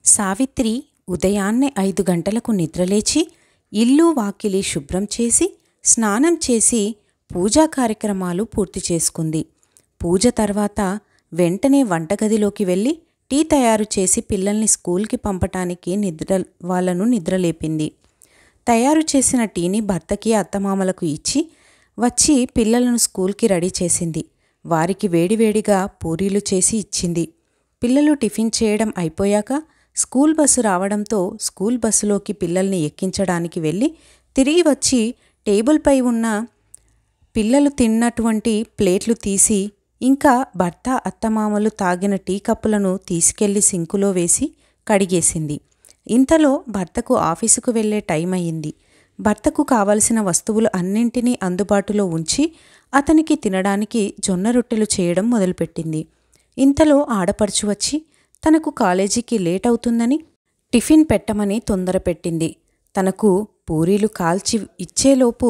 సావిత్రి ఉదయాన్నే 5 గంటలకు నిద్రలేచి ఇల్లు వాకిలి శుభ్రం చేసి స్నానం చేసి పూజా కార్యక్రమాలు పూర్తి చేసుకుంది. పూజ తర్వాత వెంటనే వంటగదిలోకి వెళ్ళి టీ తయారు చేసి పిల్లల్ని స్కూల్కి పంపటానికి వాళ్ళను నిద్రలేపింది. తయారు చేసిన టీని భర్తకి అత్తమామలకు ఇచ్చి వచ్చి పిల్లలను స్కూల్కి రెడీ చేసింది. వారికి వేడివేడిగా పూరీలు చేసి ఇచ్చింది. పిల్లలు టిఫిన్ చేయడం అయిపోయాక స్కూల్ బస్సు రావడంతో స్కూల్ బస్సులోకి పిల్లల్ని ఎక్కించడానికి వెళ్ళి తిరిగి వచ్చి టేబుల్పై ఉన్న పిల్లలు తిన్నటువంటి ప్లేట్లు తీసి ఇంకా భర్త అత్తమామలు తాగిన టీ కప్పులను తీసుకెళ్లి సింకులో వేసి కడిగేసింది. ఇంతలో భర్తకు ఆఫీసుకు వెళ్లే టైం అయింది. భర్తకు కావలసిన వస్తువులు అన్నింటినీ అందుబాటులో ఉంచి అతనికి తినడానికి జొన్న రొట్టెలు చేయడం మొదలుపెట్టింది. ఇంతలో ఆడపడుచు వచ్చి తనకు కాలేజీకి లేట్ అవుతుందని టిఫిన్ పెట్టమని తొందర పెట్టింది. తనకు పూరీలు కాల్చి ఇచ్చేలోపు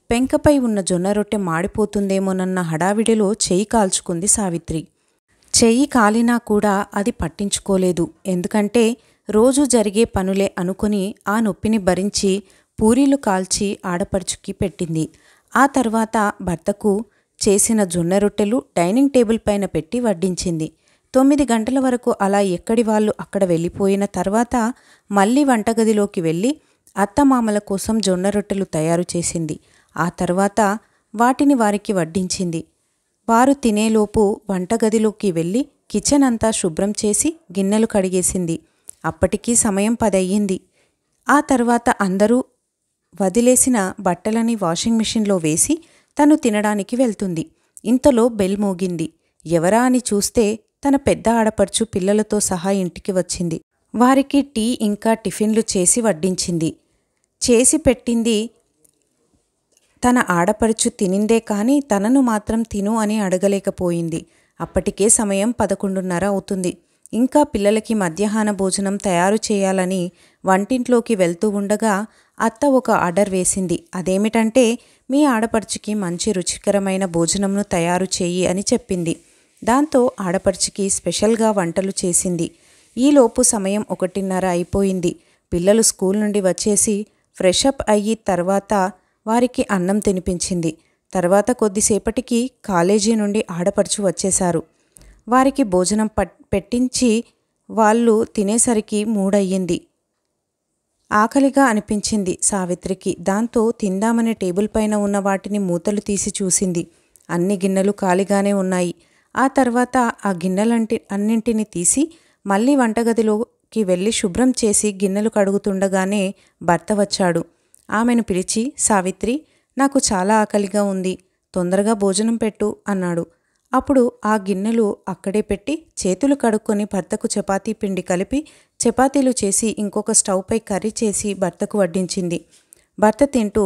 పెంకపై ఉన్న జొన్న రొట్టె మాడిపోతుందేమోనన్న హడావిడిలో చెయ్యి కాల్చుకుంది సావిత్రి. చెయ్యి కాలినా కూడా అది పట్టించుకోలేదు. ఎందుకంటే రోజూ జరిగే పనులే అనుకుని ఆ నొప్పిని భరించి పూరీలు కాల్చి ఆడపడుచుకి పెట్టింది. ఆ తర్వాత భర్తకు చేసిన జొన్న రొట్టెలు డైనింగ్ టేబుల్ పైన పెట్టి వడ్డించింది. 9 గంటల వరకు అలా ఎక్కడి వాళ్ళు అక్కడ వెళ్ళిపోయిన తర్వాత మళ్ళీ వంటగదిలోకి వెళ్ళి అత్తమామల కోసం జొన్న రొట్టెలు తయారు చేసింది. ఆ తర్వాత వాటిని వారికి వడ్డించింది. వారు తినేలోపు వంటగదిలోకి వెళ్ళి కిచెన్ అంతా శుభ్రం చేసి గిన్నెలు కడిగేసింది. అప్పటికీ సమయం 10 అయ్యింది. ఆ తర్వాత అందరూ వదిలేసిన బట్టలని వాషింగ్ మిషన్లో వేసి తను తినడానికి వెళ్తుంది. ఇంతలో బెల్ మోగింది. ఎవరా అని చూస్తే తన పెద్ద ఆడపడుచు పిల్లలతో సహా ఇంటికి వచ్చింది. వారికి టీ ఇంకా టిఫిన్లు చేసి వడ్డించింది. చేసి పెట్టింది తన ఆడపడుచు తినిందే కానీ తనను మాత్రం తిను అని అడగలేకపోయింది. అప్పటికే సమయం 11:30 అవుతుంది. ఇంకా పిల్లలకి మధ్యాహ్న భోజనం తయారు చేయాలని వంటింట్లోకి వెళ్తూ ఉండగా అత్త ఒక ఆర్డర్ వేసింది. అదేమిటంటే మీ ఆడపడుచుకి మంచి రుచికరమైన భోజనంను తయారు చేయి అని చెప్పింది. దాంతో ఆడపడుచుకి స్పెషల్గా వంటలు చేసింది. ఈలోపు సమయం 1:30 అయిపోయింది. పిల్లలు స్కూల్ నుండి వచ్చేసి ఫ్రెషప్ అయ్యి తర్వాత వారికి అన్నం తినిపించింది. తర్వాత కొద్దిసేపటికి కాలేజీ నుండి ఆడపడుచు వచ్చేశారు. వారికి భోజనం పెట్టించి వాళ్ళు తినేసరికి 3 అయ్యింది. ఆకలిగా అనిపించింది సావిత్రికి. దాంతో తిందామని టేబుల్ పైన ఉన్న వాటిని మూతలు తీసి చూసింది. అన్ని గిన్నెలు ఖాళీగానే ఉన్నాయి. ఆ తర్వాత ఆ అన్నింటినీ తీసి మళ్ళీ వంటగదిలోకి వెళ్ళి శుభ్రం చేసి గిన్నెలు కడుగుతుండగానే భర్త వచ్చాడు. ఆమెను పిలిచి, సావిత్రి, నాకు చాలా ఆకలిగా ఉంది, తొందరగా భోజనం పెట్టు అన్నాడు. అప్పుడు ఆ గిన్నెలు అక్కడే పెట్టి చేతులు కడుక్కొని భర్తకు చపాతీ పిండి కలిపి చపాతీలు చేసి ఇంకొక స్టవ్పై కర్రీ చేసి భర్తకు వడ్డించింది. భర్త తింటూ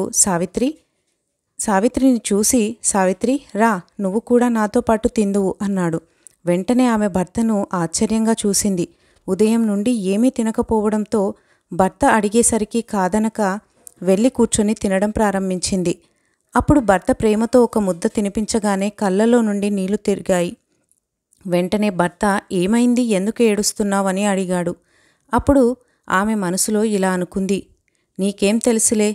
సావిత్రిని చూసి, సావిత్రి రా, నువ్వు కూడా నాతో పాటు తిందువు అన్నాడు. వెంటనే ఆమె భర్తను ఆశ్చర్యంగా చూసింది. ఉదయం నుండి ఏమీ తినకపోవడంతో భర్త అడిగేసరికి కాదనక వెళ్ళి కూర్చొని తినడం ప్రారంభించింది. అప్పుడు భర్త ప్రేమతో ఒక ముద్ద తినిపించగానే కళ్ళలో నుండి నీళ్లు తిరిగాయి. వెంటనే భర్త ఏమైంది, ఎందుకు ఏడుస్తున్నావని అడిగాడు. అప్పుడు ఆమె మనసులో ఇలా అనుకుంది, నీకేం తెలుసులే,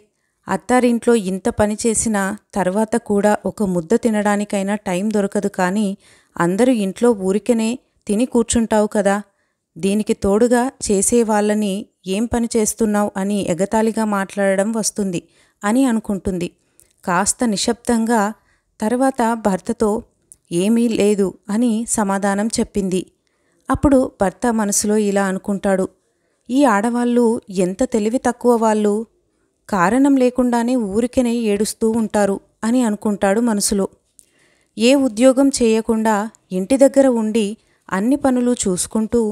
అత్తారింట్లో ఇంత పని చేసిన తర్వాత కూడా ఒక ముద్ద తినడానికైనా టైం దొరకదు, కానీ అందరూ ఇంట్లో ఊరికనే తిని కూర్చుంటావు కదా, దీనికి తోడుగా చేసేవాళ్ళని ఏం పని చేస్తున్నావు అని ఎగతాళిగా మాట్లాడడం వస్తుంది అని అనుకుంటుంది. కాస్త నిశ్శబ్దంగా తర్వాత భర్తతో ఏమీ లేదు అని సమాధానం చెప్పింది. అప్పుడు భర్త మనసులో ఇలా అనుకుంటాడు, ఈ ఆడవాళ్ళు ఎంత తెలివి తక్కువ వాళ్ళు, కారణం లేకుండానే ఊరికనే ఏడుస్తూ ఉంటారు అని అనుకుంటాడు మనసులో. ఏ ఉద్యోగం చేయకుండా ఇంటి దగ్గర ఉండి అన్ని పనులు చూసుకుంటూ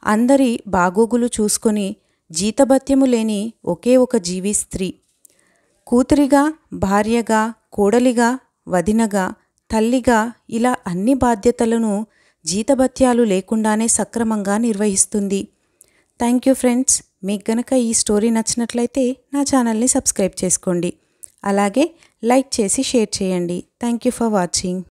అందరి బాగోగులు చూసుకొని జీతభత్యము లేని ఒకే ఒక జీవి స్త్రీ. కూతురిగా, భార్యగా, కోడలిగా, వదినగా, తల్లిగా ఇలా అన్ని బాధ్యతలను జీతభత్యాలు లేకుండానే సక్రమంగా నిర్వహిస్తుంది. Thank you friends. మీకు గనక ఈ స్టోరీ నచ్చినట్లయితే నా ఛానల్ని సబ్స్క్రైబ్ చేసుకోండి. అలాగే లైక్ చేసి షేర్ చేయండి. Thank you for watching.